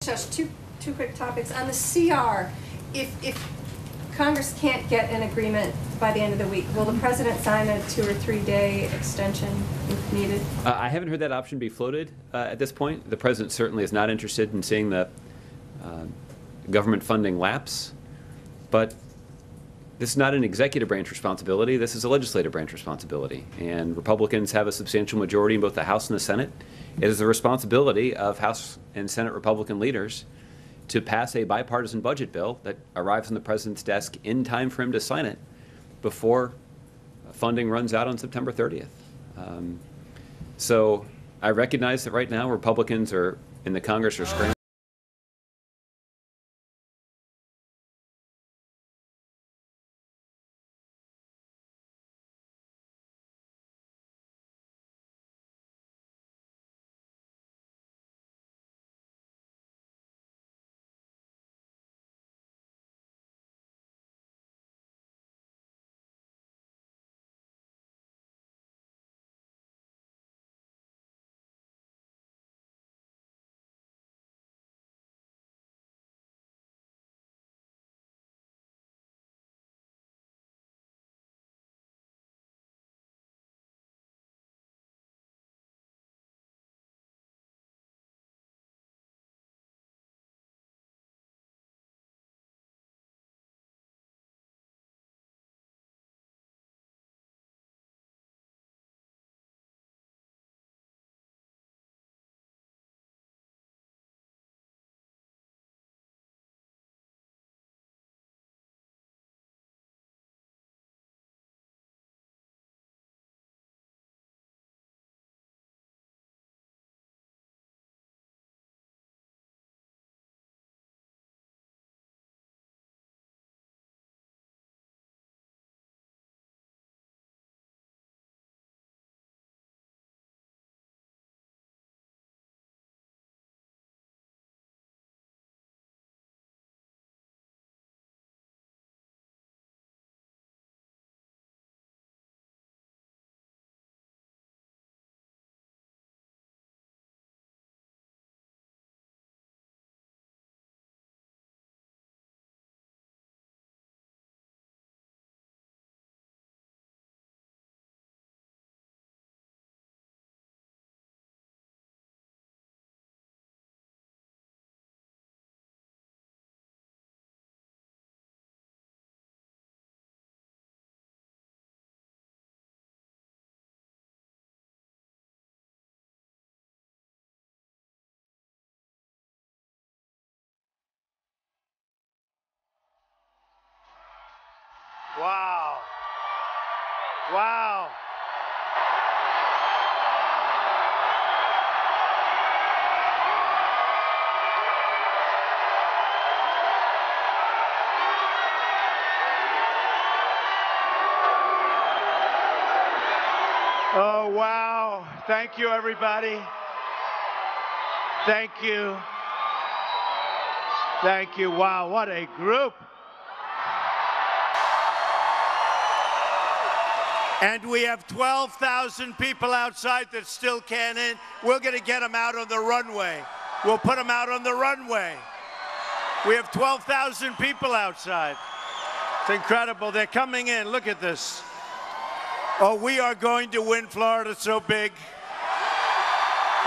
Just two quick topics. On the CR, if Congress can't get an agreement by the end of the week, will the president sign a 2 or 3 day extension if needed? I haven't heard that option be floated at this point. The president certainly is not interested in seeing the government funding lapse, but this is not an executive branch responsibility. This is a legislative branch responsibility, and Republicans have a substantial majority in both the House and the Senate. It is the responsibility of House and Senate Republican leaders to pass a bipartisan budget bill that arrives on the president's desk in time for him to sign it before funding runs out on September 30th. So I recognize that right now Republicans in the Congress are scrambling. Wow. Wow. Oh, wow. Thank you, everybody. Thank you. Thank you. Wow, what a group. And we have 12,000 people outside that still can't in. We're going to get them out on the runway. We'll put them out on the runway. We have 12,000 people outside. It's incredible. They're coming in. Look at this. Oh, we are going to win Florida so big.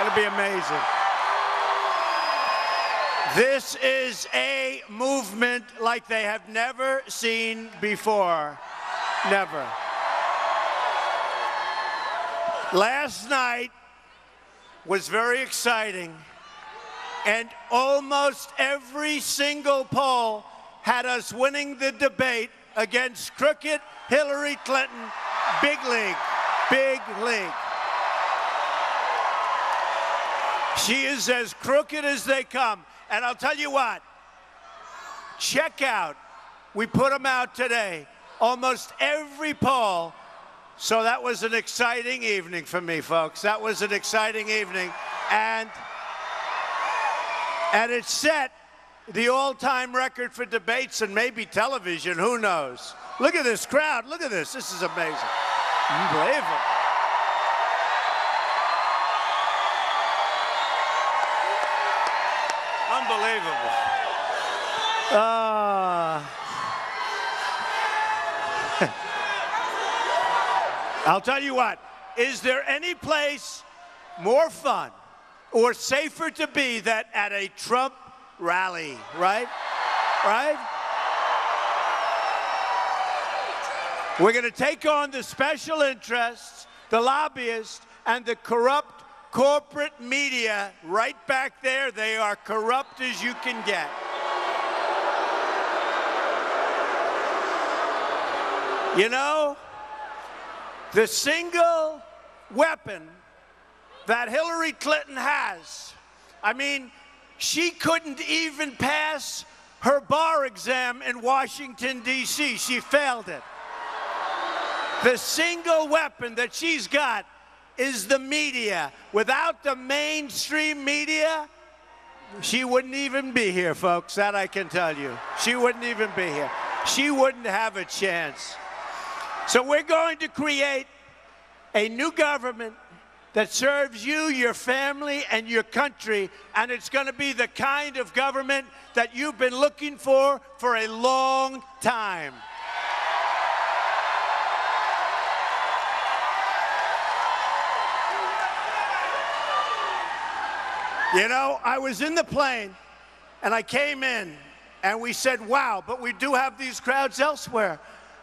It'll be amazing. This is a movement like they have never seen before. Never. Last night was very exciting, and almost every single poll had us winning the debate against crooked Hillary Clinton. Big league, big league. She is as crooked as they come. And I'll tell you what, check out, we put them out today, almost every poll. So that was an exciting evening for me, folks. That was an exciting evening. And it set the all-time record for debates and maybe television. Who knows? Look at this crowd. Look at this. This is amazing. Unbelievable. Unbelievable. Unbelievable. I'll tell you what, is there any place more fun or safer to be than at a Trump rally, right? Right? We're going to take on the special interests, the lobbyists, and the corrupt corporate media right back there. They are corrupt as you can get. You know, the single weapon that Hillary Clinton has, I mean, she couldn't even pass her bar exam in Washington, D.C. She failed it. The single weapon that she's got is the media. Without the mainstream media, she wouldn't even be here, folks. That I can tell you. She wouldn't even be here. She wouldn't have a chance. So we're going to create a new government that serves you, your family, and your country, and it's going to be the kind of government that you've been looking for a long time. You know, I was in the plane, and I came in, and we said, wow, but we do have these crowds elsewhere.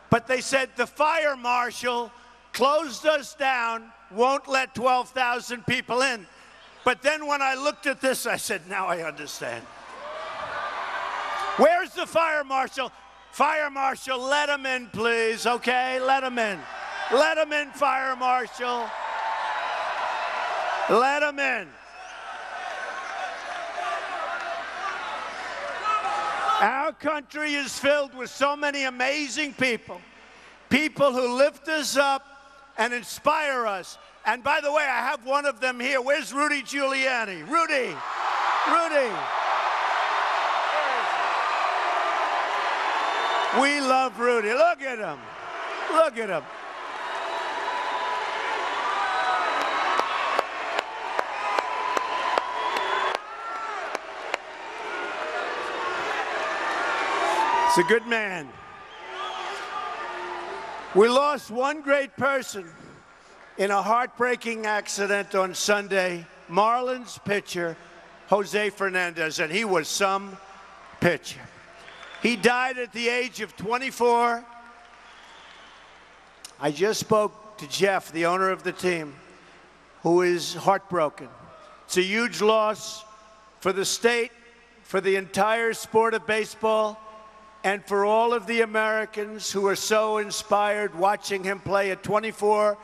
But they said the fire marshal closed us down, won't let 12,000 people in. But then when I looked at this, I said, now I understand. Where's the fire marshal? Fire marshal, let him in, please, okay? Let him in. Let him in, fire marshal. Let him in. Our country is filled with so many amazing people, people who lift us up and inspire us. And by the way, I have one of them here. Where's Rudy Giuliani? Rudy, Rudy. We love Rudy. Look at him. Look at him. He's a good man. We lost one great person in a heartbreaking accident on Sunday, Marlins pitcher Jose Fernandez, and he was some pitcher. He died at the age of 24. I just spoke to Jeff, the owner of the team, who is heartbroken. It's a huge loss for the state, for the entire sport of baseball, and for all of the Americans who are so inspired watching him play at 24,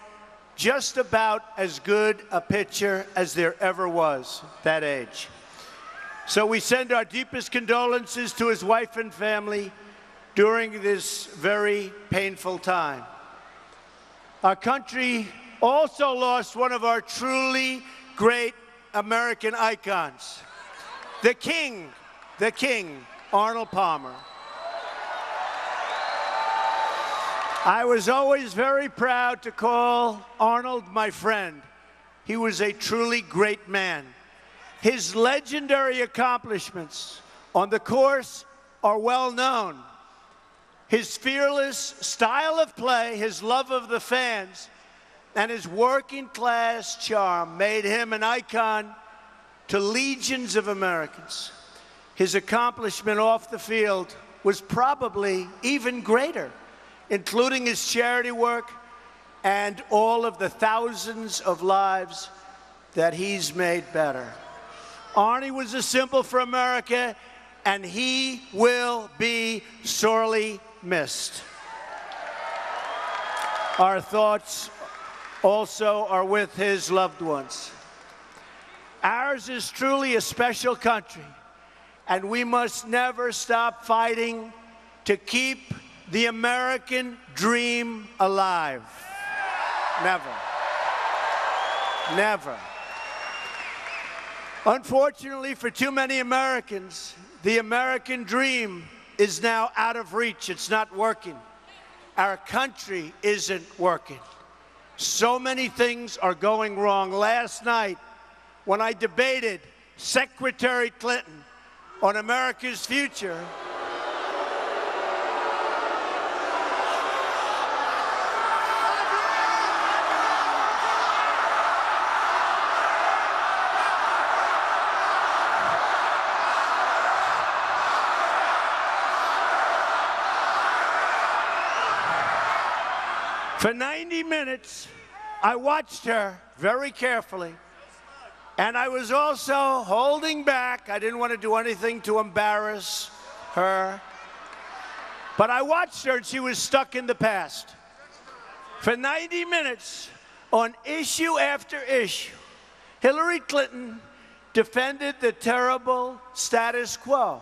just about as good a pitcher as there ever was that age. So we send our deepest condolences to his wife and family during this very painful time. Our country also lost one of our truly great American icons, the King, Arnold Palmer. I was always very proud to call Arnold my friend. He was a truly great man. His legendary accomplishments on the course are well known. His fearless style of play, his love of the fans, and his working class charm made him an icon to legions of Americans. His accomplishment off the field was probably even greater, including his charity work and all of the thousands of lives that he's made better. Arnie was a symbol for America, and he will be sorely missed. Our thoughts also are with his loved ones. Ours is truly a special country, and we must never stop fighting to keep the American dream alive. Never. Never. Unfortunately, for too many Americans, the American dream is now out of reach. It's not working. Our country isn't working. So many things are going wrong. Last night, when I debated Secretary Clinton on America's future. For 90 minutes, I watched her very carefully, and I was also holding back. I didn't want to do anything to embarrass her, but I watched her, and she was stuck in the past. For 90 minutes, on issue after issue, Hillary Clinton defended the terrible status quo,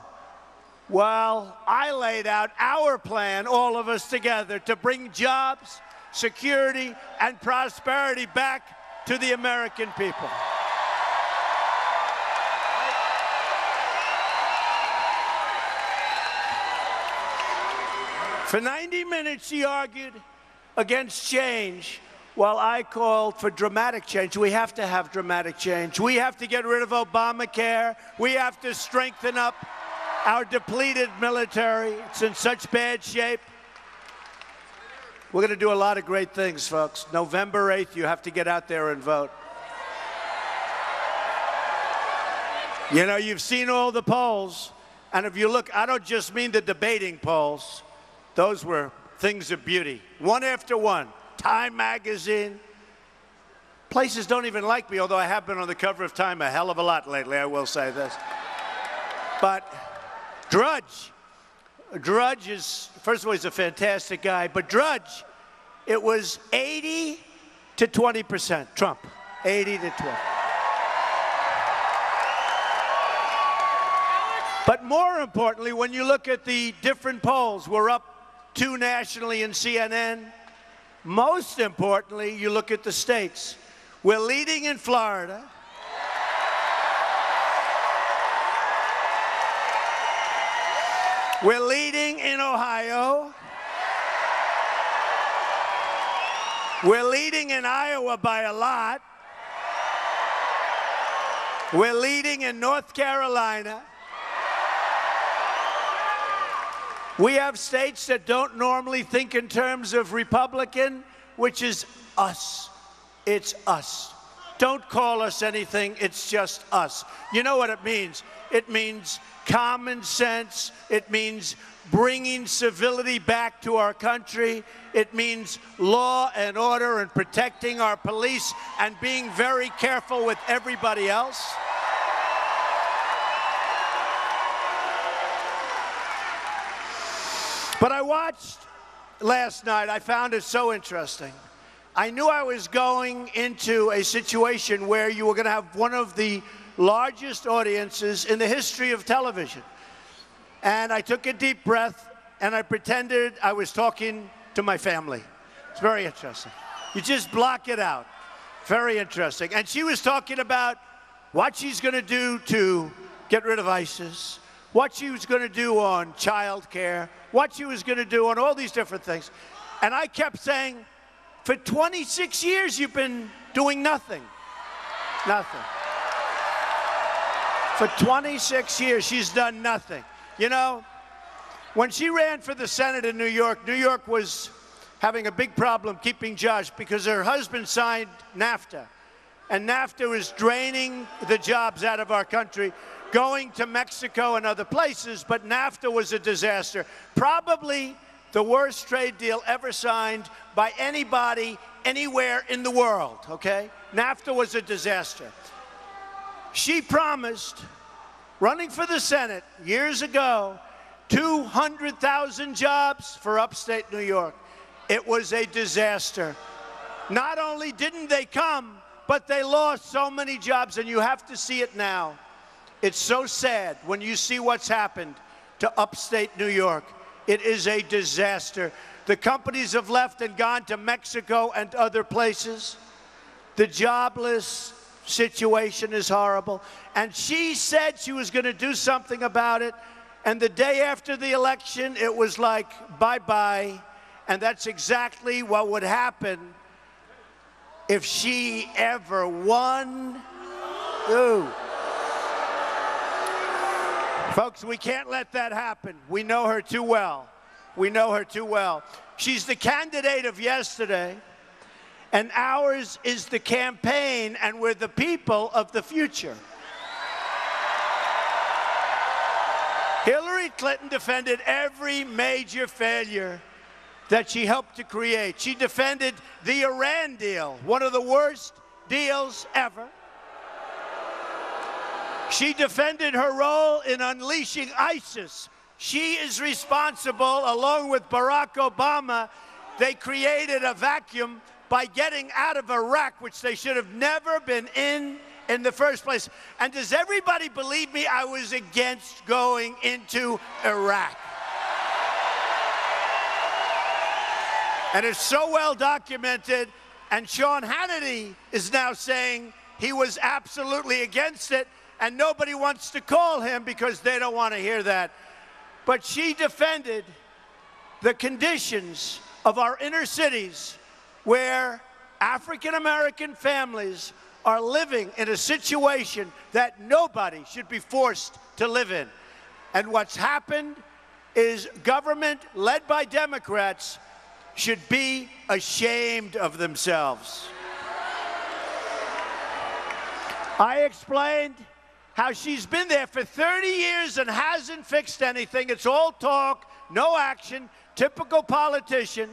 while I laid out our plan, all of us together, to bring jobs, security, and prosperity back to the American people. For 90 minutes, she argued against change, while I called for dramatic change. We have to have dramatic change. We have to get rid of Obamacare. We have to strengthen up our depleted military. It's in such bad shape. We're going to do a lot of great things, folks. November 8th, you have to get out there and vote. You know, you've seen all the polls, and if you look, I don't just mean the debating polls. Those were things of beauty, one after one. Time magazine. Places don't even like me, although I have been on the cover of Time a hell of a lot lately, I will say this. But Drudge is, first of all, he's a fantastic guy, but Drudge, it was 80 to 20%, Trump, 80 to 20. But more importantly, when you look at the different polls, we're up 2 nationally in CNN. Most importantly, you look at the states. We're leading in Florida. We're leading in Ohio. We're leading in Iowa by a lot. We're leading in North Carolina. We have states that don't normally think in terms of Republican, which is us. It's us. Don't call us anything, it's just us. You know what it means? It means common sense. It means bringing civility back to our country. It means law and order and protecting our police and being very careful with everybody else. But I watched last night. I found it so interesting. I knew I was going into a situation where you were going to have one of the largest audiences in the history of television. And I took a deep breath, and I pretended I was talking to my family. It's very interesting. You just block it out. Very interesting. And she was talking about what she's going to do to get rid of ISIS, what she was going to do on child care, what she was going to do on all these different things. And I kept saying, for 26 years, you've been doing nothing. Nothing. For 26 years, she's done nothing. You know, when she ran for the Senate in New York was having a big problem keeping jobs because her husband signed NAFTA. And NAFTA was draining the jobs out of our country, going to Mexico and other places, but NAFTA was a disaster. Probably the worst trade deal ever signed by anybody, anywhere in the world, okay? NAFTA was a disaster. She promised, running for the Senate years ago, 200,000 jobs for upstate New York. It was a disaster. Not only didn't they come, but they lost so many jobs, and you have to see it now. It's so sad when you see what's happened to upstate New York. It is a disaster. The companies have left and gone to Mexico and other places. The jobless situation is horrible. And she said she was going to do something about it. And the day after the election, it was like, bye-bye. And that's exactly what would happen if she ever won. Ooh. Folks, we can't let that happen. We know her too well. We know her too well. She's the candidate of yesterday, and ours is the campaign, and we're the people of the future. Hillary Clinton defended every major failure that she helped to create. She defended the Iran deal, one of the worst deals ever. She defended her role in unleashing ISIS. She is responsible, along with Barack Obama. They created a vacuum by getting out of Iraq, which they should have never been in the first place. And does everybody believe me? I was against going into Iraq. And it's so well documented, and Sean Hannity is now saying he was absolutely against it, and nobody wants to call him because they don't want to hear that. But she defended the conditions of our inner cities where African-American families are living in a situation that nobody should be forced to live in. And what's happened is government led by Democrats should be ashamed of themselves. I explained how she's been there for 30 years and hasn't fixed anything. It's all talk, no action, typical politician.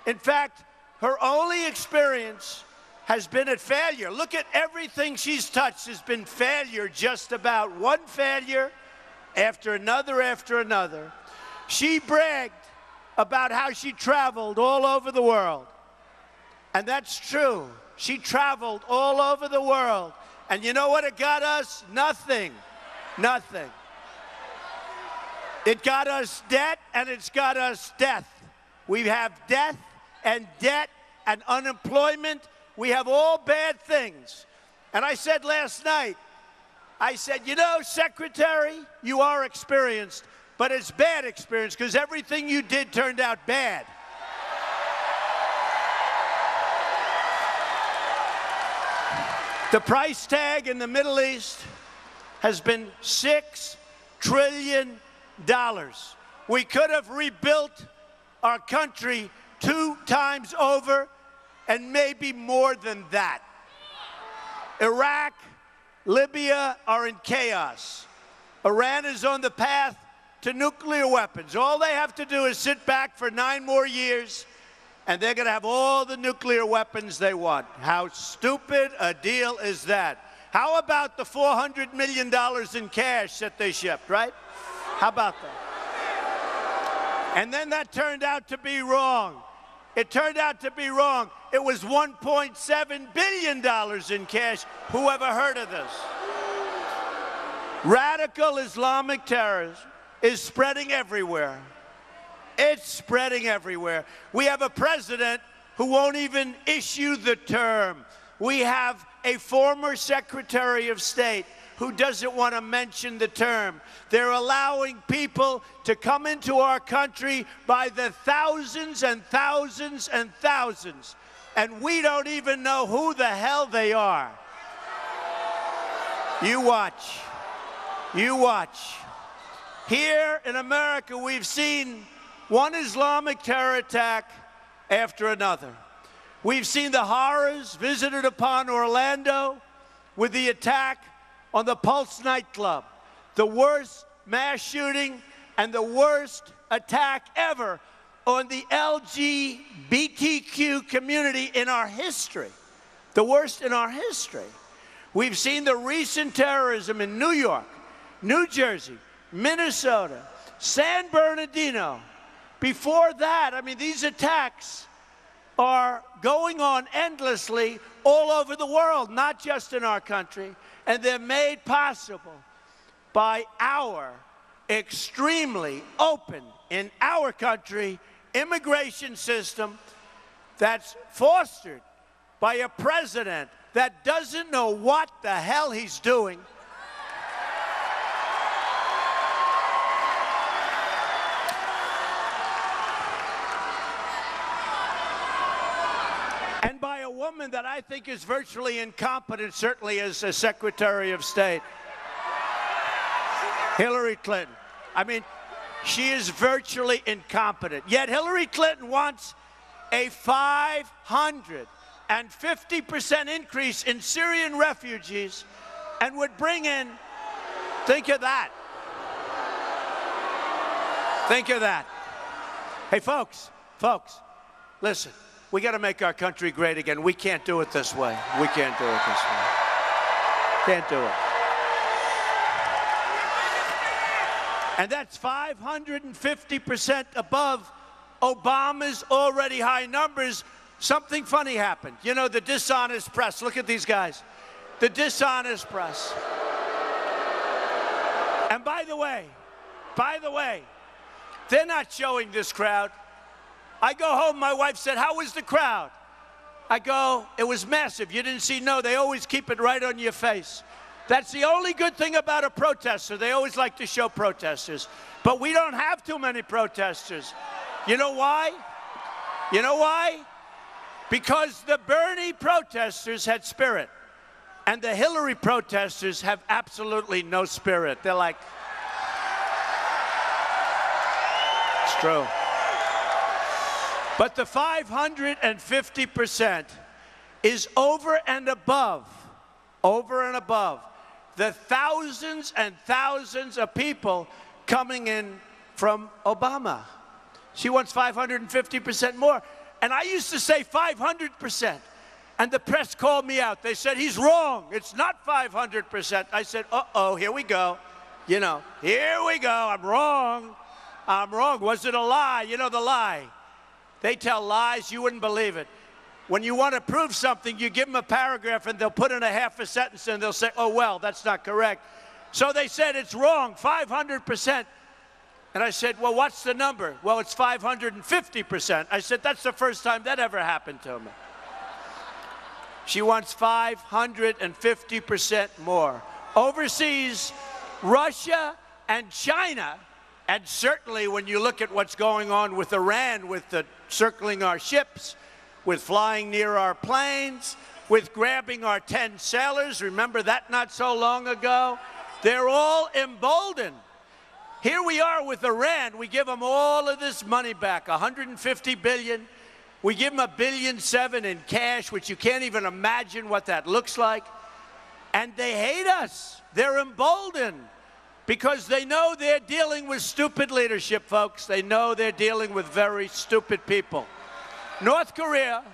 In fact, her only experience has been at failure. Look at everything she's touched has been failure, just about. One failure after another after another. She bragged about how she traveled all over the world. And that's true. She traveled all over the world. And you know what it got us? Nothing. Nothing. It got us debt, and it's got us death. We have death and debt and unemployment. We have all bad things. And I said last night, I said, you know, Secretary, you are experienced, but it's bad experience because everything you did turned out bad. The price tag in the Middle East has been $6 trillion. We could have rebuilt our country 2 times over and maybe more than that. Iraq, Libya are in chaos. Iran is on the path to nuclear weapons. All they have to do is sit back for 9 more years, and they're going to have all the nuclear weapons they want. How stupid a deal is that? How about the $400 million in cash that they shipped, right? How about that? And then that turned out to be wrong. It turned out to be wrong. It was $1.7 billion in cash. Who ever heard of this? Radical Islamic terrorism is spreading everywhere. It's spreading everywhere. We have a president who won't even issue the term. We have a former Secretary of State who doesn't want to mention the term. They're allowing people to come into our country by the thousands and thousands and thousands, and we don't even know who the hell they are. You watch. You watch. Here in America, we've seen one Islamic terror attack after another. We've seen the horrors visited upon Orlando with the attack on the Pulse nightclub, the worst mass shooting and the worst attack ever on the LGBTQ community in our history, the worst in our history. We've seen the recent terrorism in New York, New Jersey, Minnesota, San Bernardino. Before that, I mean, these attacks are going on endlessly all over the world, not just in our country, and they're made possible by our extremely open, in our country, immigration system that's fostered by a president that doesn't know what the hell he's doing. And by a woman that I think is virtually incompetent, certainly as a Secretary of State. Hillary Clinton. I mean, she is virtually incompetent. Yet Hillary Clinton wants a 550% increase in Syrian refugees and would bring in, think of that. Think of that. Hey, folks, listen, we got to make our country great again. We can't do it this way. We can't do it this way. Can't do it. And that's 550% above Obama's already high numbers. Something funny happened. You know, the dishonest press. Look at these guys. The dishonest press. And by the way, they're not showing this crowd. I go home, my wife said, "How was the crowd?" I go, "It was massive. You didn't see?" No, they always keep it right on your face. That's the only good thing about a protester. They always like to show protesters. But we don't have too many protesters. You know why? You know why? Because the Bernie protesters had spirit. And the Hillary protesters have absolutely no spirit. They're like, it's true. But the 550% is over and above the thousands and thousands of people coming in from Obama. She wants 550% more. And I used to say 500%. And the press called me out. They said, "He's wrong. It's not 500%. I said, uh-oh, here we go. You know, here we go. I'm wrong. I'm wrong. Was it a lie? You know the lie. They tell lies, you wouldn't believe it. When you want to prove something, you give them a paragraph and they'll put in a half a sentence and they'll say, "Oh, well, that's not correct." So they said it's wrong, 500%. And I said, "Well, what's the number?" "Well, it's 550%. I said, "That's the first time that ever happened to me." She wants 550% more. Overseas, Russia and China, and certainly when you look at what's going on with Iran, with the circling our ships, with flying near our planes, with grabbing our 10 sailors, remember that not so long ago? They're all emboldened. Here we are with Iran. We give them all of this money back, $150 billion. We give them $1.7 billion in cash, which you can't even imagine what that looks like. And they hate us. They're emboldened because they know they're dealing with stupid leadership, folks. They know they're dealing with very stupid people. North Korea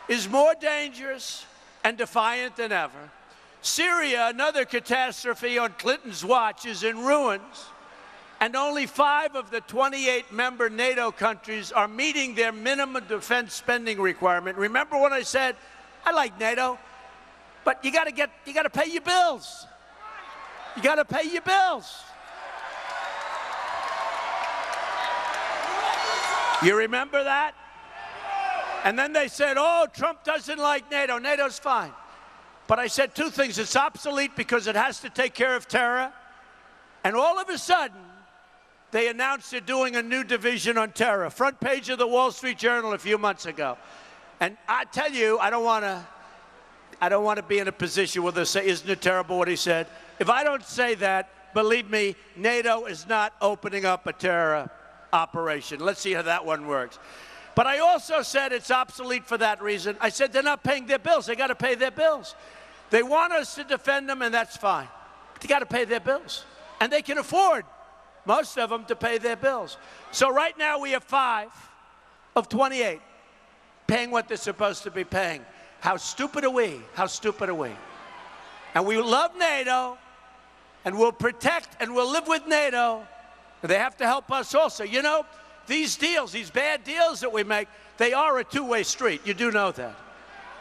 is more dangerous and defiant than ever. Syria, another catastrophe on Clinton's watch, is in ruins. And only 5 of the 28 member NATO countries are meeting their minimum defense spending requirement. Remember when I said, I like NATO, but you gotta pay your bills. You gotta pay your bills. You remember that? And then they said, "Oh, Trump doesn't like NATO. NATO's fine." But I said 2 things. It's obsolete because it has to take care of terror. And all of a sudden, they announced they're doing a new division on terror. Front page of the Wall Street Journal a few months ago. And I tell you, I don't want to be in a position where they say, "Isn't it terrible what he said?" If I don't say that, believe me, NATO is not opening up a terror operation. Let's see how that one works. But I also said it's obsolete for that reason. I said they're not paying their bills. They got to pay their bills. They want us to defend them, and that's fine. But they got to pay their bills. And they can afford, most of them, to pay their bills. So right now we have 5 of 28 paying what they're supposed to be paying. How stupid are we? How stupid are we? And we love NATO, and we'll protect and we'll live with NATO. And they have to help us also. You know, these deals, these bad deals that we make, they are a two-way street. You do know that.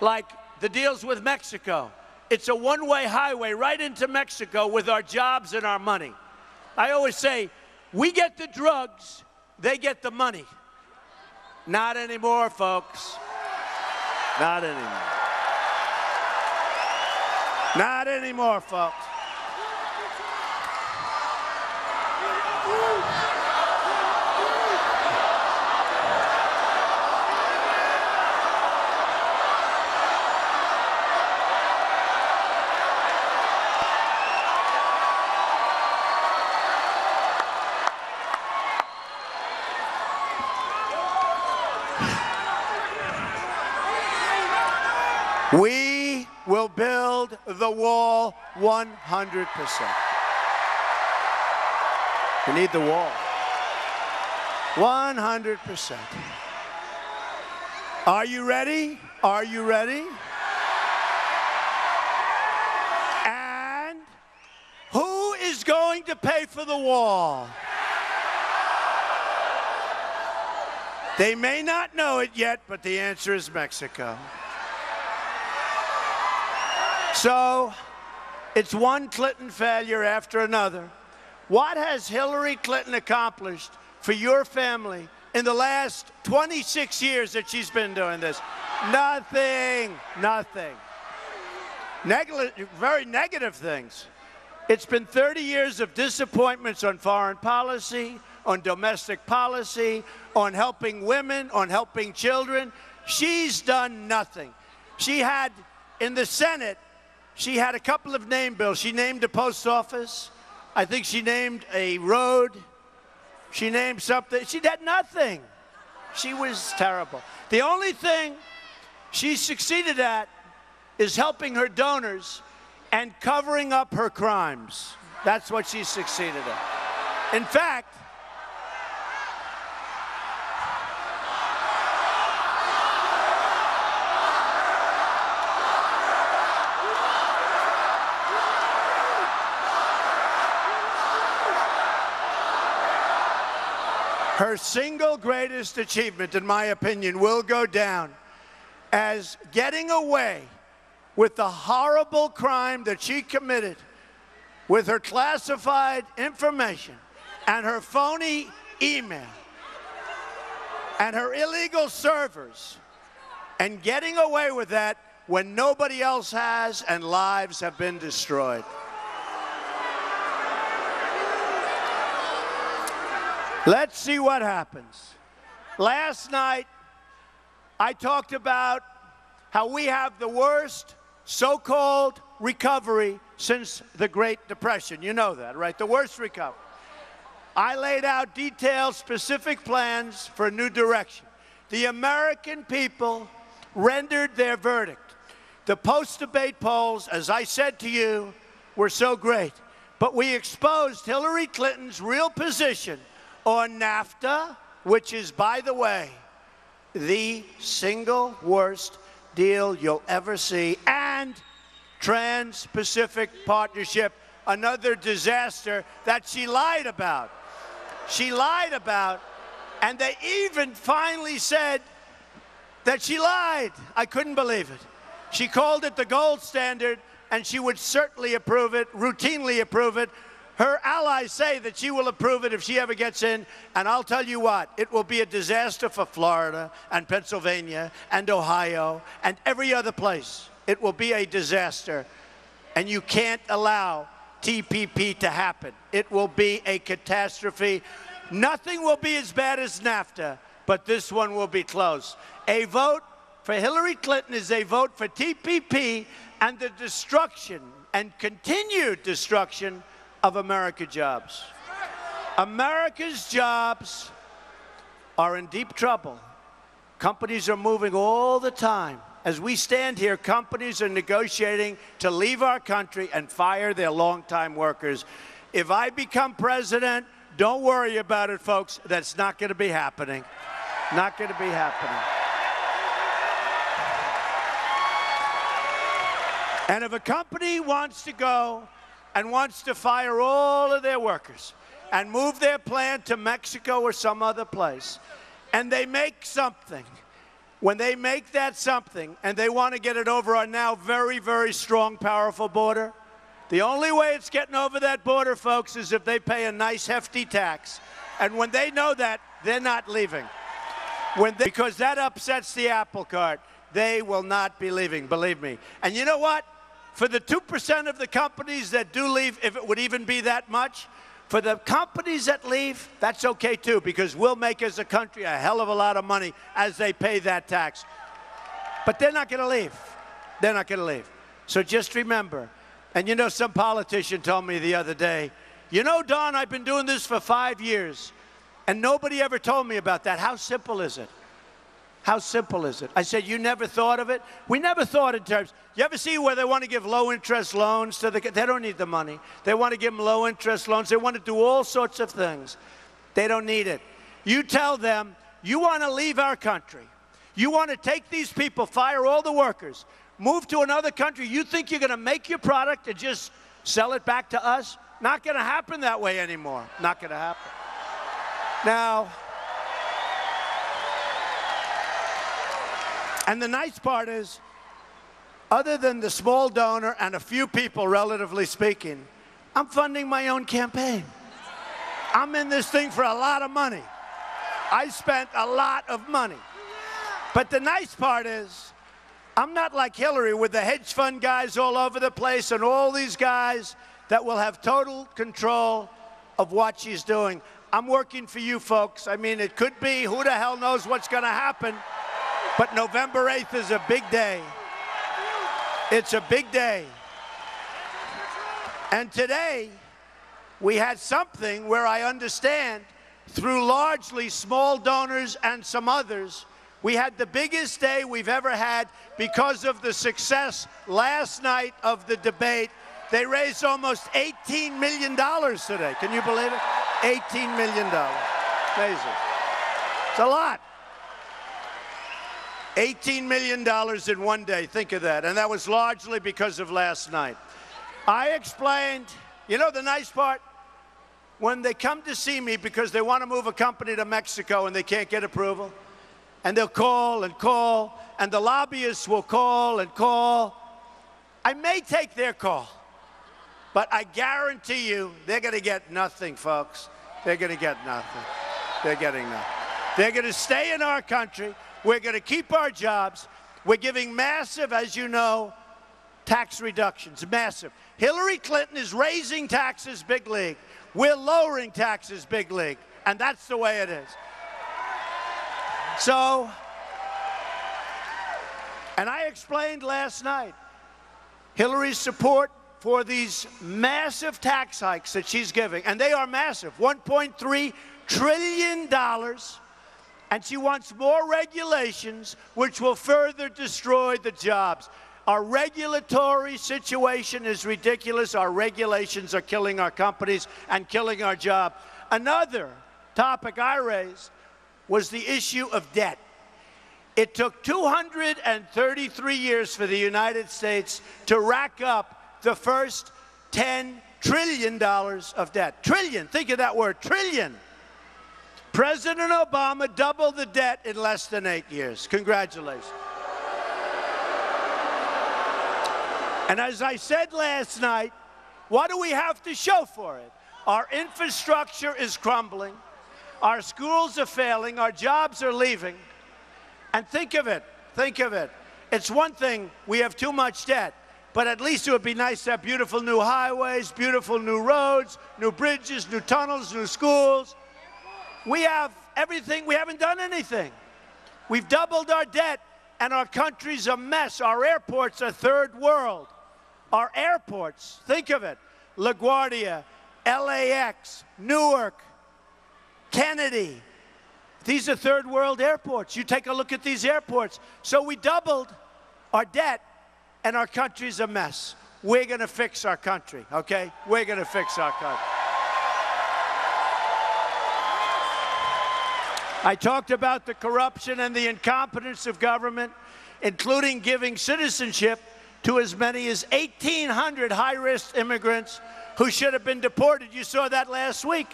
Like the deals with Mexico. It's a one-way highway right into Mexico with our jobs and our money. I always say, we get the drugs, they get the money. Not anymore, folks. Not anymore. Not anymore, folks. We will build the wall 100%. We need the wall. 100%. Are you ready? Are you ready? And who is going to pay for the wall? They may not know it yet, but the answer is Mexico. So, it's one Clinton failure after another. What has Hillary Clinton accomplished for your family in the last 26 years that she's been doing this? Nothing. Nothing. Very negative things. It's been 30 years of disappointments on foreign policy, on domestic policy, on helping women, on helping children. She's done nothing. She had, in the Senate, she had a couple of name bills. She named a post office. I think she named a road. She named something. She did nothing. She was terrible. The only thing she succeeded at is helping her donors and covering up her crimes. That's what she succeeded at. In fact, her single greatest achievement, in my opinion, will go down as getting away with the horrible crime that she committed with her classified information and her phony email and her illegal servers, and getting away with that when nobody else has and lives have been destroyed. Let's see what happens. Last night, I talked about how we have the worst so-called recovery since the Great Depression. You know that, right? The worst recovery. I laid out detailed, specific plans for a new direction. The American people rendered their verdict. The post-debate polls, as I said to you, were so great. But we exposed Hillary Clinton's real position on NAFTA, which is, by the way, the single worst deal you'll ever see, and Trans-Pacific Partnership, another disaster that she lied about. She lied about, and they even finally said that she lied. I couldn't believe it. She called it the gold standard, and she would certainly approve it, routinely approve it. Her allies say that she will approve it if she ever gets in, and I'll tell you what, it will be a disaster for Florida and Pennsylvania and Ohio and every other place. It will be a disaster, and you can't allow TPP to happen. It will be a catastrophe. Nothing will be as bad as NAFTA, but this one will be close. A vote for Hillary Clinton is a vote for TPP and the destruction and continued destruction of American jobs. America's jobs are in deep trouble. Companies are moving all the time. As we stand here, companies are negotiating to leave our country and fire their longtime workers. If I become president, don't worry about it, folks. That's not going to be happening. Not going to be happening. And if a company wants to go and wants to fire all of their workers and move their plant to Mexico or some other place, and they make something, when they make that something and they want to get it over our now very, very strong, powerful border, the only way it's getting over that border, folks, is if they pay a nice, hefty tax. And when they know that, they're not leaving. Because that upsets the apple cart. They will not be leaving, believe me. And you know what? For the 2% of the companies that do leave, if it would even be that much, for the companies that leave, that's okay too, because we'll make as a country a hell of a lot of money as they pay that tax. But they're not going to leave. They're not going to leave. So just remember, and you know, some politician told me the other day, you know, Don, I've been doing this for 5 years, and nobody ever told me about that. How simple is it? How simple is it? I said, you never thought of it? We never thought in terms. You ever see where they want to give low-interest loans to the kids? They don't need the money. They want to give them low-interest loans. They want to do all sorts of things. They don't need it. You tell them, you want to leave our country. You want to take these people, fire all the workers, move to another country. You think you're going to make your product and just sell it back to us? Not going to happen that way anymore. Not going to happen. Now, and the nice part is, other than the small donor and a few people, relatively speaking, I'm funding my own campaign. I'm in this thing for a lot of money. I spent a lot of money. But the nice part is, I'm not like Hillary with the hedge fund guys all over the place and all these guys that will have total control of what she's doing. I'm working for you folks. I mean, it could be, who the hell knows what's going to happen. But November 8th is a big day. It's a big day. And today, we had something where I understand, through largely small donors and some others, we had the biggest day we've ever had because of the success last night of the debate. They raised almost $18 million today. Can you believe it? $18 million. Amazing. It's a lot. $18 million in one day, think of that. And that was largely because of last night. I explained, you know the nice part? When they come to see me because they want to move a company to Mexico and they can't get approval, and they'll call and call, and the lobbyists will call and call, I may take their call, but I guarantee you they're going to get nothing, folks. They're going to get nothing. They're getting nothing. They're going to stay in our country. We're going to keep our jobs. We're giving massive, as you know, tax reductions, massive. Hillary Clinton is raising taxes big league. We're lowering taxes big league. And that's the way it is. So, and I explained last night Hillary's support for these massive tax hikes that she's giving. And they are massive, $1.3 trillion. And she wants more regulations, which will further destroy the jobs. Our regulatory situation is ridiculous. Our regulations are killing our companies and killing our job. Another topic I raised was the issue of debt. It took 233 years for the United States to rack up the first $10 trillion of debt. Trillion, think of that word, trillion. President Obama doubled the debt in less than 8 years. Congratulations. And as I said last night, what do we have to show for it? Our infrastructure is crumbling. Our schools are failing. Our jobs are leaving. And think of it. Think of it. It's one thing, we have too much debt, but at least it would be nice to have beautiful new highways, beautiful new roads, new bridges, new tunnels, new schools. We have everything. We haven't done anything. We've doubled our debt, and our country's a mess. Our airports are third world. Our airports, think of it, LaGuardia, LAX, Newark, Kennedy. These are third world airports. You take a look at these airports. So we doubled our debt, and our country's a mess. We're going to fix our country, okay? We're going to fix our country. I talked about the corruption and the incompetence of government, including giving citizenship to as many as 1,800 high-risk immigrants who should have been deported. You saw that last week.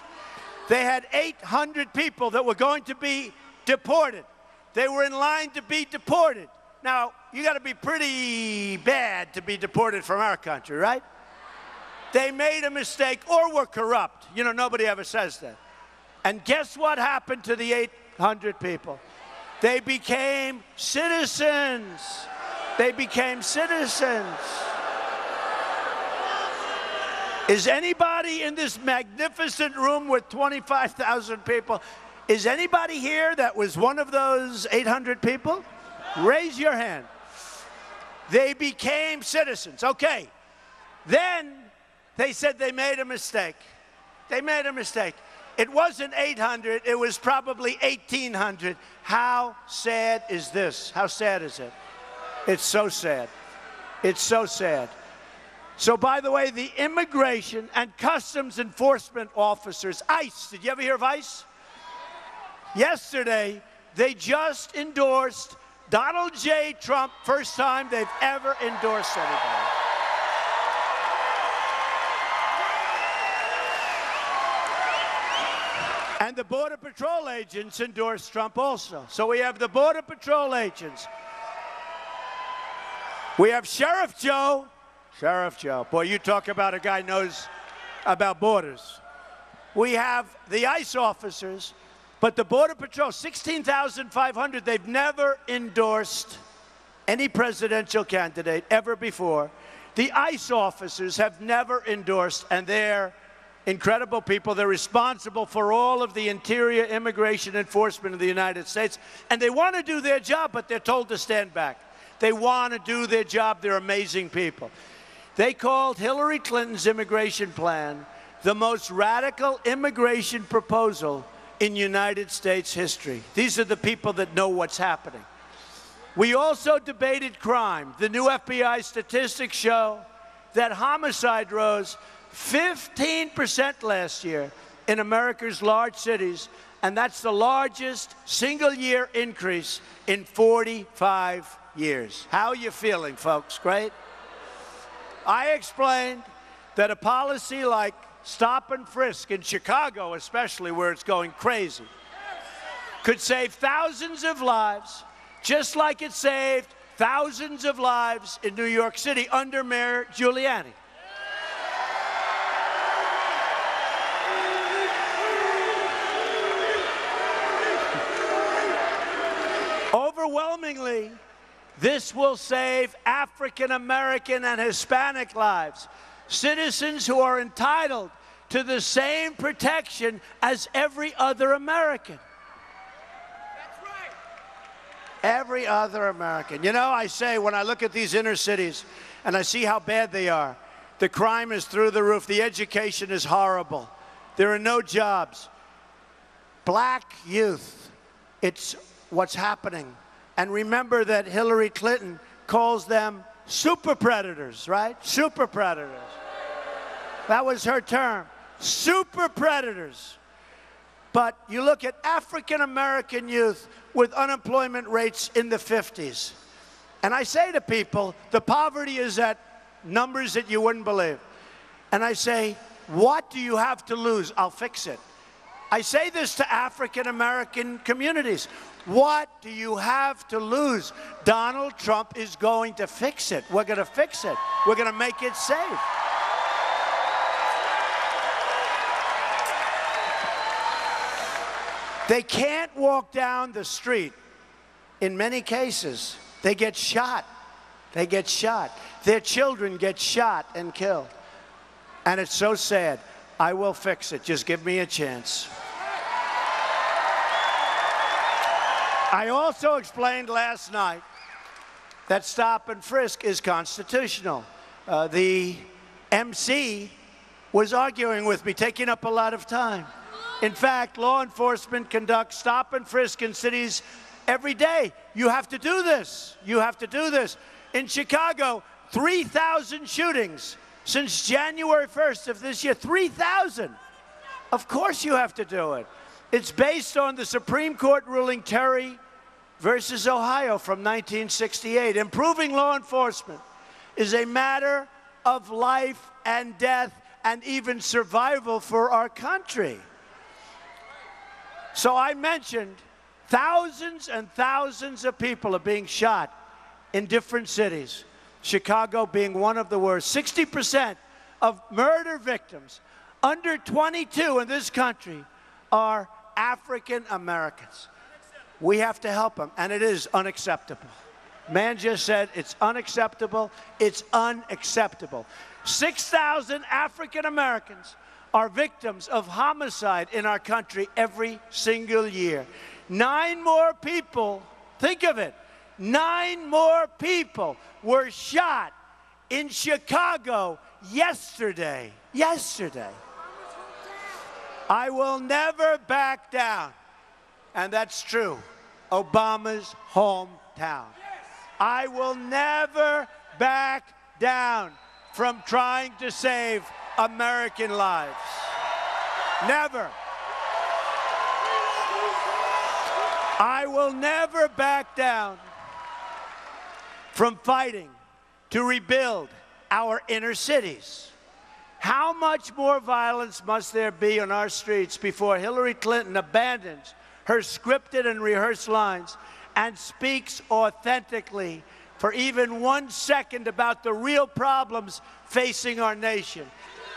They had 800 people that were going to be deported. They were in line to be deported. Now, you got to be pretty bad to be deported from our country, right? They made a mistake or were corrupt. You know, nobody ever says that. And guess what happened to the 800 people? They became citizens. They became citizens. Is anybody in this magnificent room with 25,000 people, is anybody here that was one of those 800 people? Raise your hand. They became citizens. Okay. Then they said they made a mistake. They made a mistake. It wasn't 800, it was probably 1,800. How sad is this? How sad is it? It's so sad. It's so sad. So, by the way, the Immigration and Customs Enforcement officers, ICE, did you ever hear of ICE? Yesterday, they just endorsed Donald J. Trump, first time they've ever endorsed anybody. And the Border Patrol agents endorsed Trump also. So we have the Border Patrol agents. We have Sheriff Joe. Sheriff Joe. Boy, you talk about a guy who knows about borders. We have the ICE officers, but the Border Patrol, 16,500, they've never endorsed any presidential candidate ever before. The ICE officers have never endorsed, and they're incredible people. They're responsible for all of the interior immigration enforcement of the United States, and they want to do their job, but they're told to stand back. They want to do their job. They're amazing people. They called Hillary Clinton's immigration plan the most radical immigration proposal in United States history. These are the people that know what's happening. We also debated crime. The new FBI statistics show that homicide rose 15% last year in America's large cities, and that's the largest single-year increase in 45 years. How are you feeling, folks? Great? I explained that a policy like stop and frisk in Chicago, especially where it's going crazy, could save thousands of lives, just like it saved thousands of lives in New York City under Mayor Giuliani. Overwhelmingly, this will save African American and Hispanic lives, citizens who are entitled to the same protection as every other American. That's right. Every other American. You know, I say when I look at these inner cities and I see how bad they are, the crime is through the roof, the education is horrible, there are no jobs. Black youth, it's what's happening. And remember that Hillary Clinton calls them super predators, right? Super predators. That was her term. Super predators. But you look at African American youth with unemployment rates in the 50s. And I say to people, the poverty is at numbers that you wouldn't believe. And I say, what do you have to lose? I'll fix it. I say this to African American communities. What do you have to lose? Donald Trump is going to fix it. We're going to fix it. We're going to make it safe. They can't walk down the street. In many cases, they get shot. They get shot. Their children get shot and killed. And it's so sad. I will fix it. Just give me a chance. I also explained last night that stop and frisk is constitutional. The MC was arguing with me, taking up a lot of time. In fact, law enforcement conducts stop and frisk in cities every day. You have to do this. You have to do this. In Chicago, 3,000 shootings since January 1st of this year. 3,000. Of course you have to do it. It's based on the Supreme Court ruling Terry versus Ohio from 1968. Improving law enforcement is a matter of life and death and even survival for our country. So I mentioned thousands and thousands of people are being shot in different cities, Chicago being one of the worst. 60% of murder victims under 22 in this country are African Americans. We have to help them, and it is unacceptable. Man just said it's unacceptable. It's unacceptable. 6,000 African Americans are victims of homicide in our country every single year. 9 more people, think of it, 9 more people were shot in Chicago yesterday. Yesterday. I will never back down. And that's true. Obama's hometown. I will never back down from trying to save American lives. Never. I will never back down from fighting to rebuild our inner cities. How much more violence must there be on our streets before Hillary Clinton abandons her scripted and rehearsed lines and speaks authentically for even 1 second about the real problems facing our nation?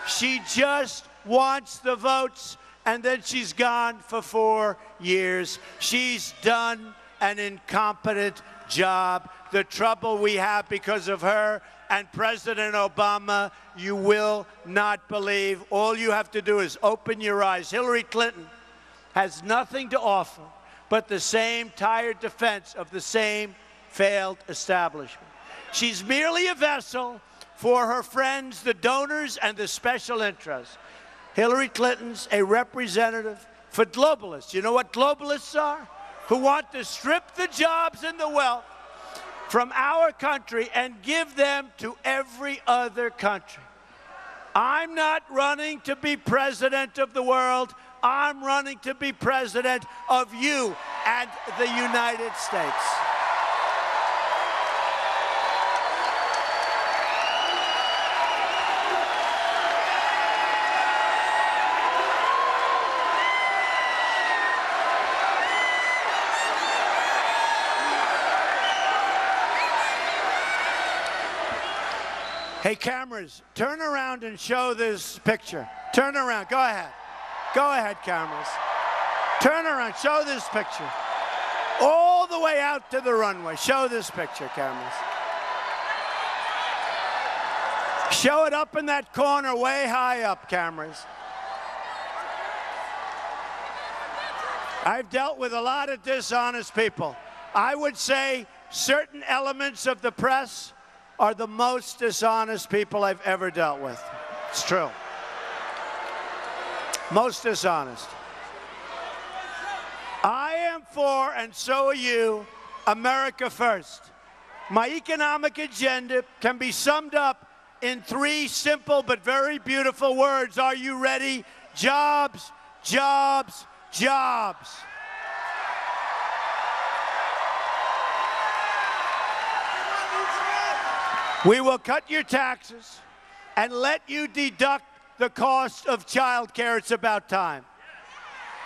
She just wants the votes, and then she's gone for 4 years. She's done an incompetent job. The trouble we have because of her and President Obama, you will not believe. All you have to do is open your eyes. Hillary Clinton has nothing to offer but the same tired defense of the same failed establishment. She's merely a vessel for her friends, the donors, and the special interests. Hillary Clinton's a representative for globalists. You know what globalists are? Who want to strip the jobs and the wealth from our country and give them to every other country. I'm not running to be president of the world. I'm running to be president of you and the United States. Hey, cameras, turn around and show this picture. Turn around. Go ahead. Go ahead, cameras. Turn around. Show this picture. All the way out to the runway. Show this picture, cameras. Show it up in that corner way high up, cameras. I've dealt with a lot of dishonest people. I would say certain elements of the press are the most dishonest people I've ever dealt with. It's true. Most dishonest. I am for, and so are you, America first. My economic agenda can be summed up in 3 simple but very beautiful words. Are you ready? Jobs, jobs, jobs. We will cut your taxes and let you deduct the cost of child care. It's about time.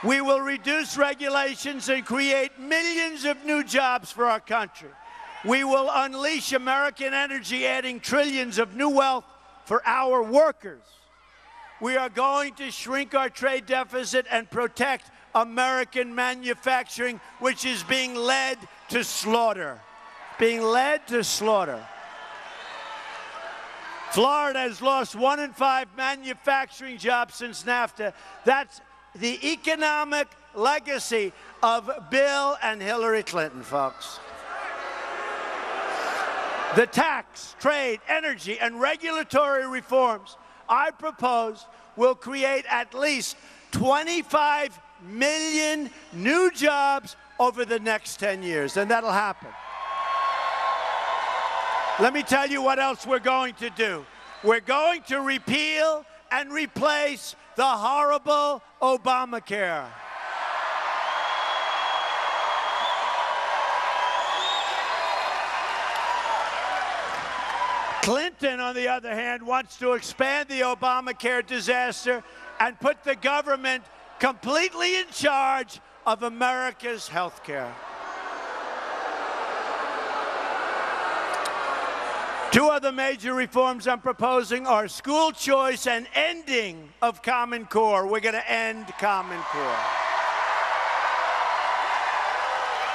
We will reduce regulations and create millions of new jobs for our country. We will unleash American energy, adding trillions of new wealth for our workers. We are going to shrink our trade deficit and protect American manufacturing, which is being led to slaughter. Being led to slaughter. Florida has lost 1 in 5 manufacturing jobs since NAFTA. That's the economic legacy of Bill and Hillary Clinton, folks. The tax, trade, energy, and regulatory reforms I propose will create at least 25 million new jobs over the next 10 years, and that'll happen. Let me tell you what else we're going to do. We're going to repeal and replace the horrible Obamacare. Clinton, on the other hand, wants to expand the Obamacare disaster and put the government completely in charge of America's health care. 2 other major reforms I'm proposing are school choice and ending of Common Core. We're going to end Common Core.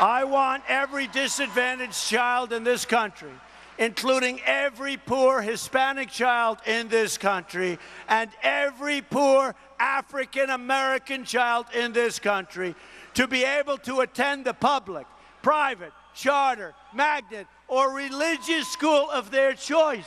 I want every disadvantaged child in this country, including every poor Hispanic child in this country and every poor African-American child in this country, to be able to attend the public, private, charter, magnet, or religious school of their choice.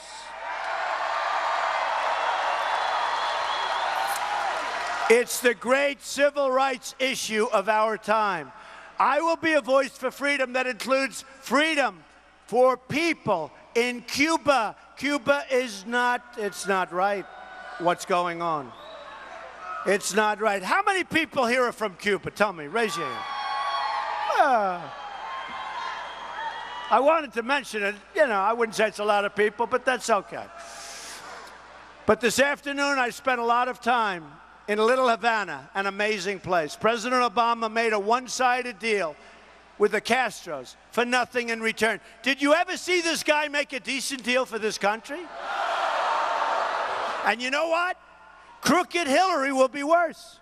It's the great civil rights issue of our time. I will be a voice for freedom that includes freedom for people in Cuba. Cuba is not, it's not right what's going on. It's not right. How many people here are from Cuba? Tell me, raise your hand. I wanted to mention it. You know, I wouldn't say it's a lot of people, but that's okay. But this afternoon, I spent a lot of time in Little Havana, an amazing place. President Obama made a one-sided deal with the Castros for nothing in return. Did you ever see this guy make a decent deal for this country? And you know what? Crooked Hillary will be worse.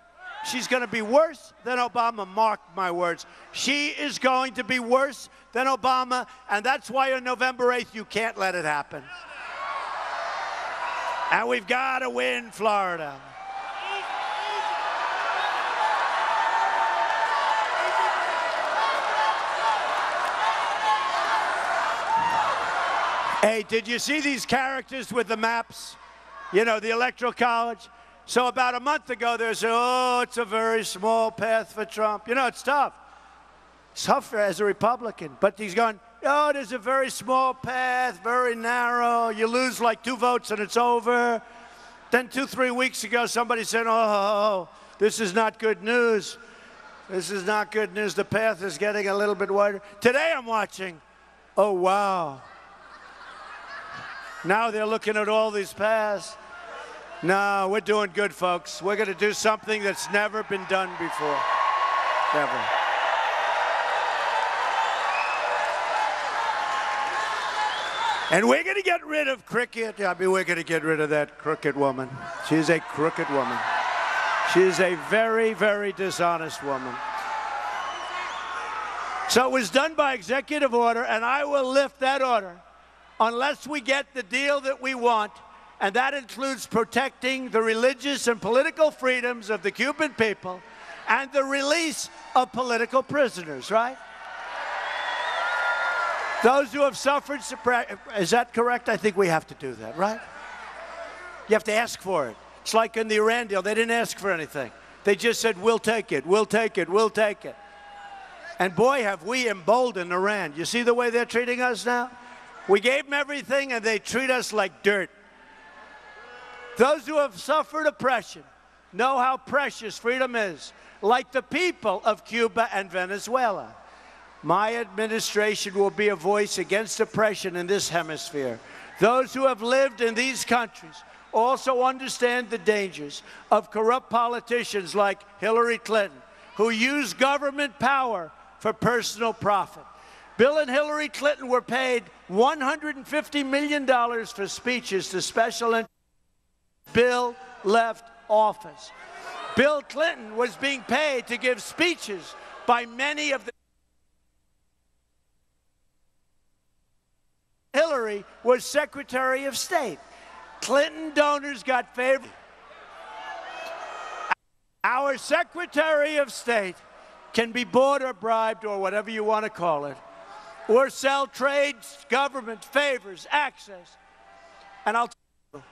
She's going to be worse than Obama, mark my words. She is going to be worse than Obama, and that's why on November 8th, you can't let it happen. And we've got to win Florida. Hey, did you see these characters with the maps? You know, the Electoral College? So about a month ago, there's, oh, it's a very small path for Trump. You know, it's tough. It's tough as a Republican. But he's going, oh, there's a very small path, very narrow. You lose like 2 votes and it's over. Then 2-3 weeks ago, somebody said, oh, this is not good news. This is not good news. The path is getting a little bit wider. Today I'm watching, oh, wow. Now they're looking at all these paths. No, we're doing good, folks. We're going to do something that's never been done before. Never. And we're going to get rid of cricket. I mean, we're going to get rid of that crooked woman. She's a crooked woman. She's a very, very dishonest woman. So it was done by executive order, and I will lift that order unless we get the deal that we want. And that includes protecting the religious and political freedoms of the Cuban people and the release of political prisoners, right? Those who have suffered suppression, is that correct? I think we have to do that, right? You have to ask for it. It's like in the Iran deal, they didn't ask for anything. They just said, we'll take it, we'll take it, we'll take it. And boy, have we emboldened Iran. You see the way they're treating us now? We gave them everything and they treat us like dirt. Those who have suffered oppression know how precious freedom is, like the people of Cuba and Venezuela. My administration will be a voice against oppression in this hemisphere. Those who have lived in these countries also understand the dangers of corrupt politicians like Hillary Clinton, who use government power for personal profit. Bill and Hillary Clinton were paid $150 million for speeches to special interests. Bill left office. Bill Clinton was being paid to give speeches by many of the... Hillary was Secretary of State. Clinton donors got favored. Our Secretary of State can be bought or bribed or whatever you want to call it, or sell trade, government, favors, access. And I'll tell you,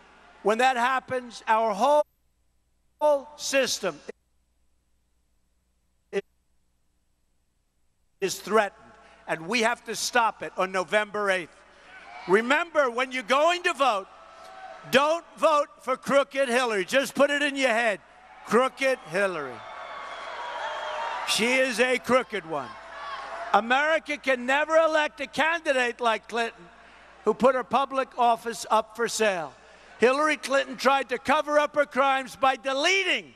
when that happens, our whole system is threatened, and we have to stop it on November 8th. Remember, when you're going to vote, don't vote for crooked Hillary. Just put it in your head. Crooked Hillary. She is a crooked one. America can never elect a candidate like Clinton who put her public office up for sale. Hillary Clinton tried to cover up her crimes by deleting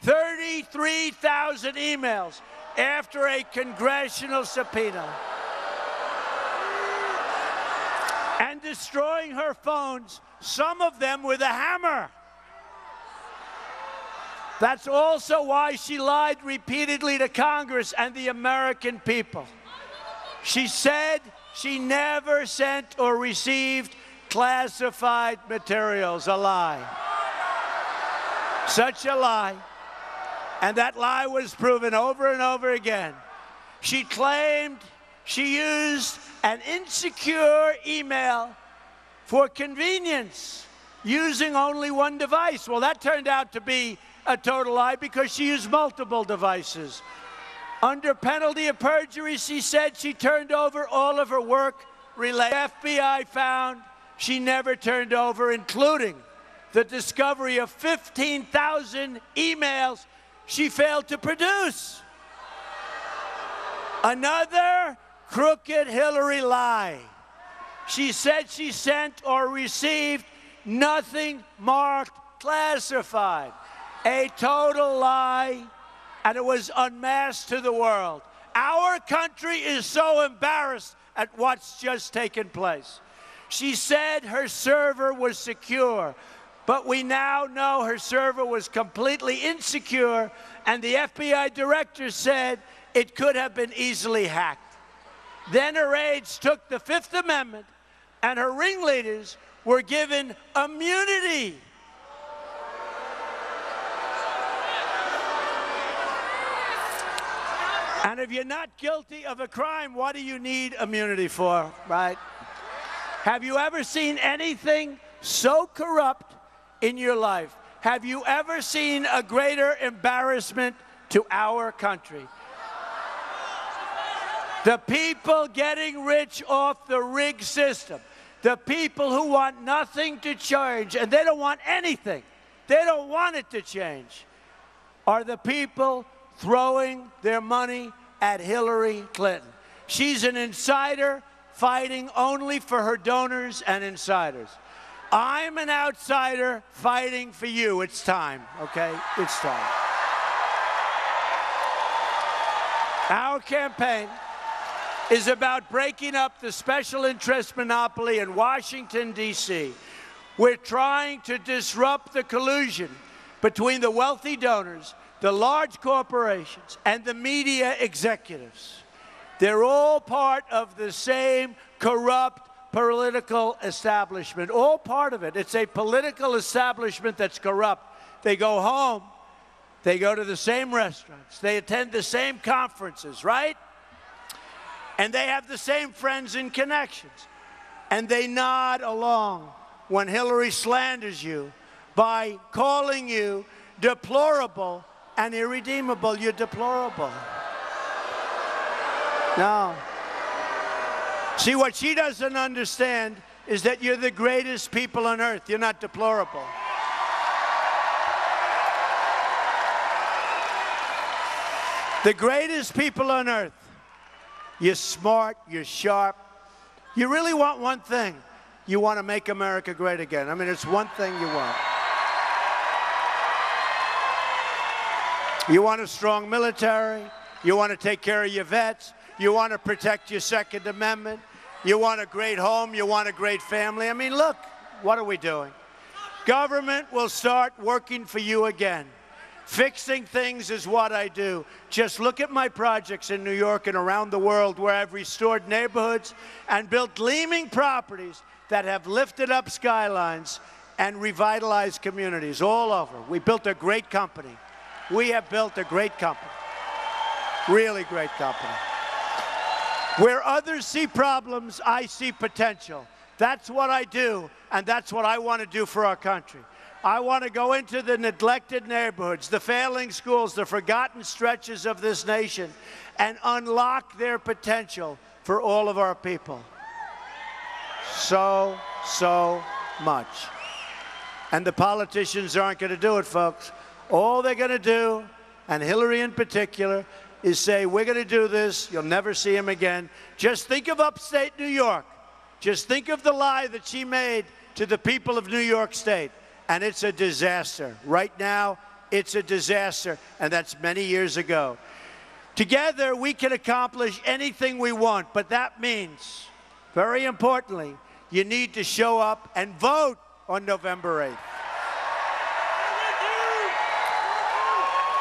33,000 emails after a congressional subpoena and destroying her phones, some of them with a hammer. That's also why she lied repeatedly to Congress and the American people. She said she never sent or received classified materials. A lie. Such a lie. And that lie was proven over and over again. She claimed she used an insecure email for convenience, using only one device. Well, that turned out to be a total lie because she used multiple devices. Under penalty of perjury, she said she turned over all of her work related. FBI found she never turned over, including the discovery of 15,000 emails she failed to produce. Another crooked Hillary lie. She said she sent or received nothing marked classified. A total lie, and it was unmasked to the world. Our country is so embarrassed at what's just taken place. She said her server was secure, but we now know her server was completely insecure, and the FBI director said it could have been easily hacked. Then her aides took the Fifth Amendment, and her ringleaders were given immunity. And if you're not guilty of a crime, what do you need immunity for, right? Have you ever seen anything so corrupt in your life? Have you ever seen a greater embarrassment to our country? The people getting rich off the rigged system, the people who want nothing to change, and they don't want anything, they don't want it to change, are the people throwing their money at Hillary Clinton. She's an insider fighting only for her donors and insiders. I'm an outsider fighting for you. It's time, okay? It's time. Our campaign is about breaking up the special interest monopoly in Washington, D.C. We're trying to disrupt the collusion between the wealthy donors, the large corporations, and the media executives. They're all part of the same corrupt political establishment, all part of it. It's a political establishment that's corrupt. They go home, they go to the same restaurants, they attend the same conferences, right? And they have the same friends and connections. And they nod along when Hillary slanders you by calling you deplorable and irredeemable. You're deplorable. No. See, what she doesn't understand is that you're the greatest people on earth. You're not deplorable. The greatest people on earth. You're smart, you're sharp. You really want one thing. You want to make America great again. I mean, it's one thing you want. You want a strong military. You want to take care of your vets. You want to protect your Second Amendment. You want a great home. You want a great family. I mean, look, what are we doing? Government will start working for you again. Fixing things is what I do. Just look at my projects in New York and around the world where I've restored neighborhoods and built gleaming properties that have lifted up skylines and revitalized communities all over. We built a great company. We have built a great company. Really great company. Where others see problems, I see potential. That's what I do, and that's what I want to do for our country. I want to go into the neglected neighborhoods, the failing schools, the forgotten stretches of this nation, and unlock their potential for all of our people. So much. And the politicians aren't going to do it, folks. All they're going to do, and Hillary in particular, is say, we're going to do this, you'll never see him again. Just think of upstate New York. Just think of the lie that she made to the people of New York State. And it's a disaster. Right now, it's a disaster, and that's many years ago. Together, we can accomplish anything we want, but that means, very importantly, you need to show up and vote on November 8th.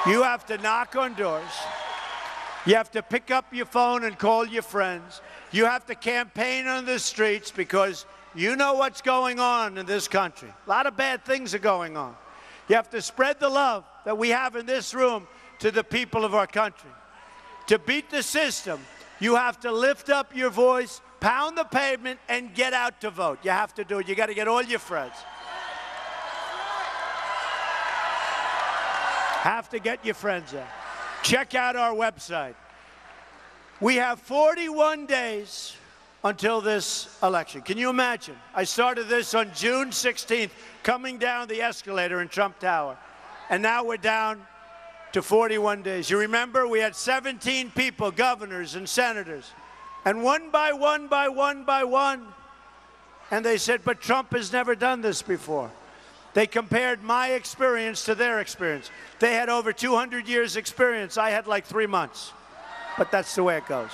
You have to knock on doors. You have to pick up your phone and call your friends. You have to campaign on the streets because you know what's going on in this country. A lot of bad things are going on. You have to spread the love that we have in this room to the people of our country. To beat the system, you have to lift up your voice, pound the pavement, and get out to vote. You have to do it. You got to get all your friends. Have to get your friends out. Check out our website. We have 41 days until this election. Can you imagine? I started this on June 16th, coming down the escalator in Trump Tower. And now we're down to 41 days. You remember, we had 17 people, governors and senators. And one by one, and they said, but Trump has never done this before. They compared my experience to their experience. They had over 200 years experience. I had like 3 months. But that's the way it goes.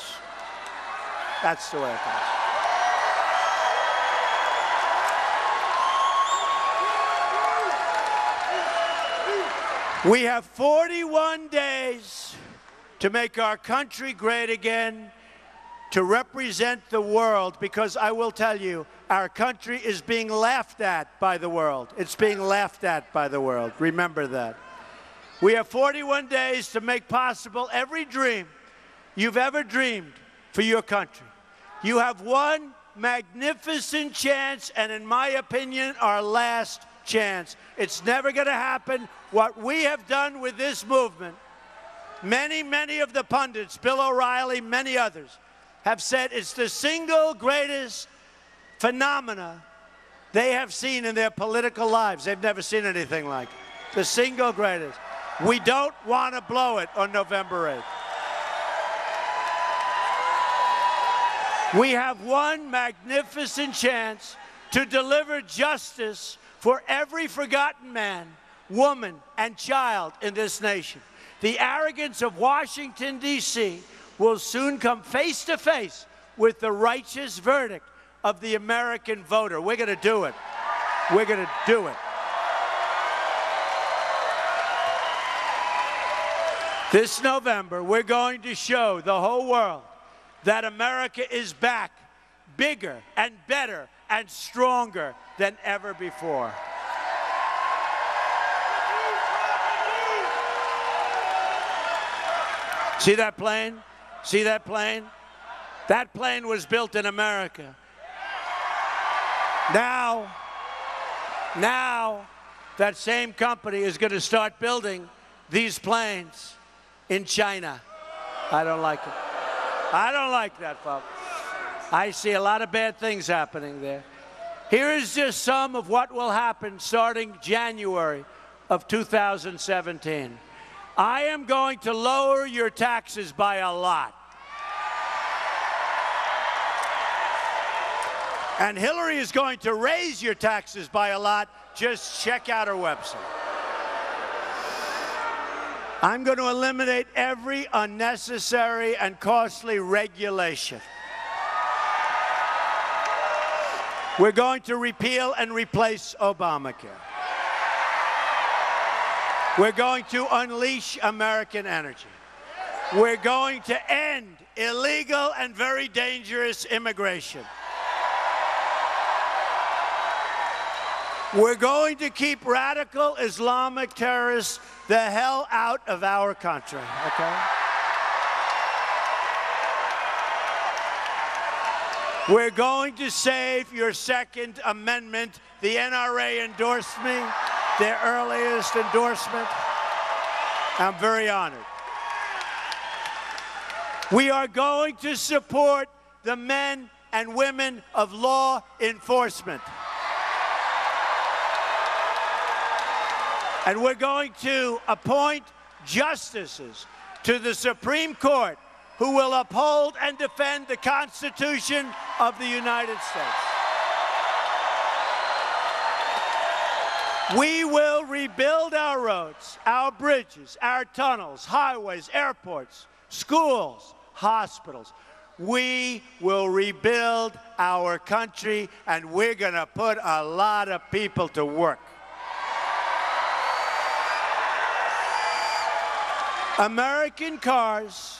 That's the way it goes. We have 41 days to make our country great again, to represent the world, because I will tell you, our country is being laughed at by the world. It's being laughed at by the world. Remember that. We have 41 days to make possible every dream you've ever dreamed for your country. You have one magnificent chance, and in my opinion, our last chance. It's never going to happen. What we have done with this movement, many of the pundits, Bill O'Reilly, many others, have said it's the single greatest phenomena they have seen in their political lives. They've never seen anything like it. The single greatest. We don't want to blow it on November 8th. We have one magnificent chance to deliver justice for every forgotten man, woman, and child in this nation. The arrogance of Washington, D.C. will soon come face to face with the righteous verdict of the American voter. We're going to do it. We're going to do it. This November, we're going to show the whole world that America is back, bigger and better and stronger than ever before. See that plane? See that plane? That plane was built in America. Now, that same company is going to start building these planes in China. I don't like it. I don't like that, folks. I see a lot of bad things happening there. Here is just some of what will happen starting January of 2017. I am going to lower your taxes by a lot. And Hillary is going to raise your taxes by a lot. Just check out her website. I'm going to eliminate every unnecessary and costly regulation. We're going to repeal and replace Obamacare. We're going to unleash American energy. We're going to end illegal and very dangerous immigration. We're going to keep radical Islamic terrorists the hell out of our country, okay? We're going to save your Second Amendment. The NRA endorsed me, their earliest endorsement. I'm very honored. We are going to support the men and women of law enforcement. And we're going to appoint justices to the Supreme Court who will uphold and defend the Constitution of the United States. We will rebuild our roads, our bridges, our tunnels, highways, airports, schools, hospitals. We will rebuild our country, and we're going to put a lot of people to work. American cars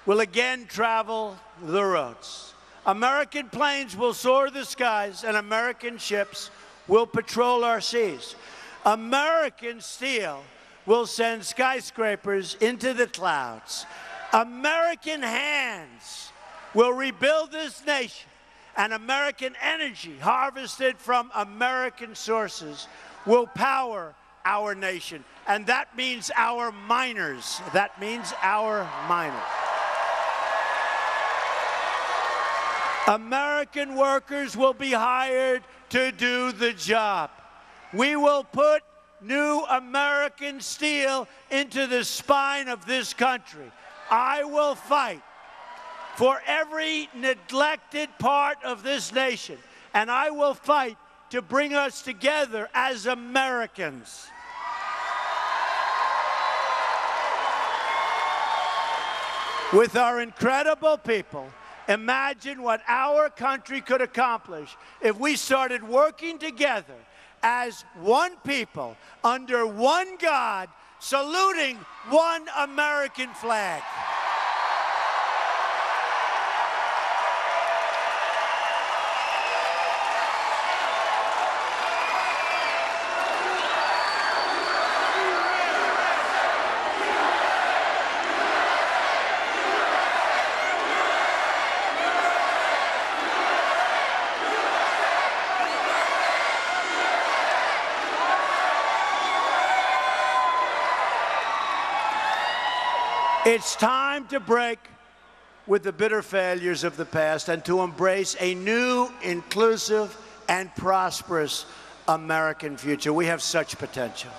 will again travel the roads. American planes will soar the skies, and American ships will patrol our seas. American steel will send skyscrapers into the clouds. American hands will rebuild this nation, and American energy harvested from American sources will power our nation. And that means our miners. That means our miners. American workers will be hired to do the job. We will put new American steel into the spine of this country. I will fight for every neglected part of this nation, and I will fight to bring us together as Americans. With our incredible people, imagine what our country could accomplish if we started working together as one people, under one God, saluting one American flag. It's time to break with the bitter failures of the past and to embrace a new, inclusive, and prosperous American future. We have such potential.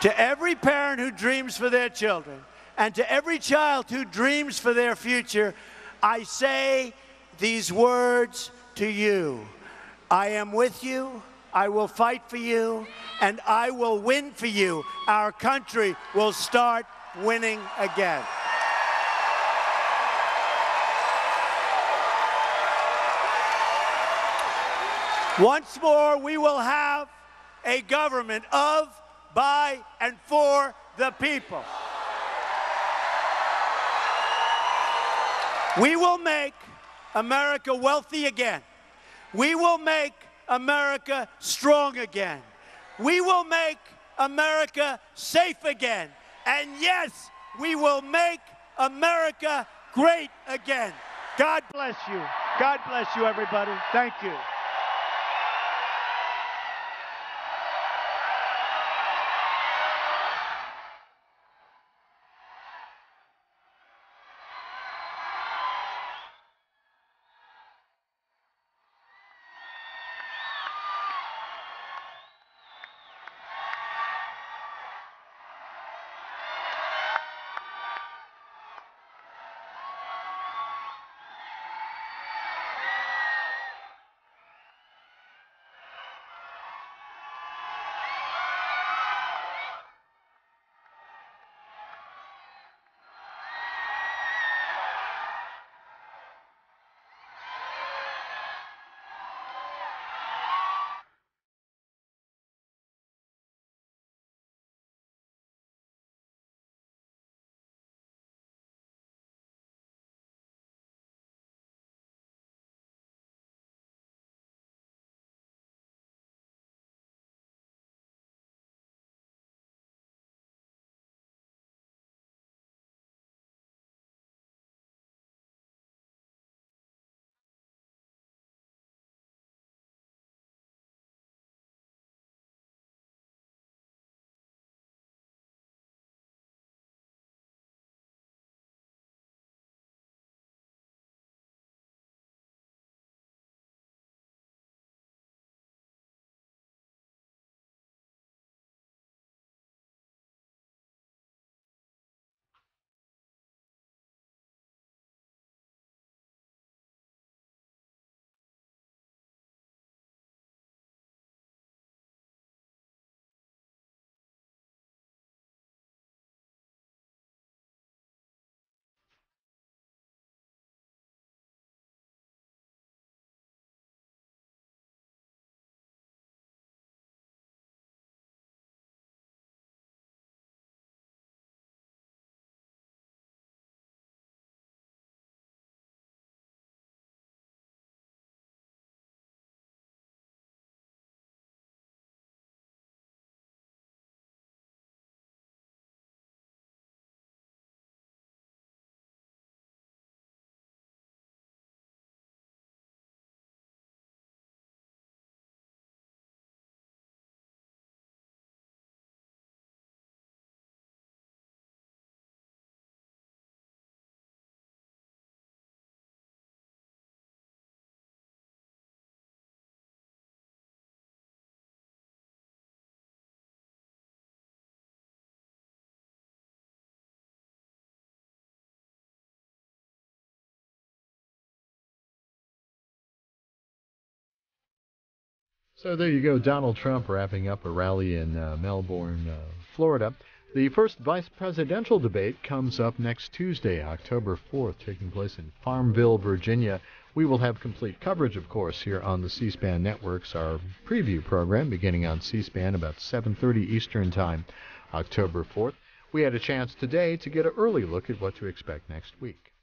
To every parent who dreams for their children, and to every child who dreams for their future, I say these words to you. I am with you, I will fight for you, and I will win for you. Our country will start winning again. Once more, we will have a government of, by, and for the people. We will make America wealthy again. We will make America strong again. We will make America safe again. And yes, we will make America great again. God bless you. God bless you, everybody. Thank you. So there you go, Donald Trump wrapping up a rally in Melbourne, Florida. The first vice presidential debate comes up next Tuesday, October 4th, taking place in Farmville, Virginia. We will have complete coverage, of course, here on the C-SPAN networks. Our preview program beginning on C-SPAN about 7:30 Eastern Time, October 4th. We had a chance today to get an early look at what to expect next week.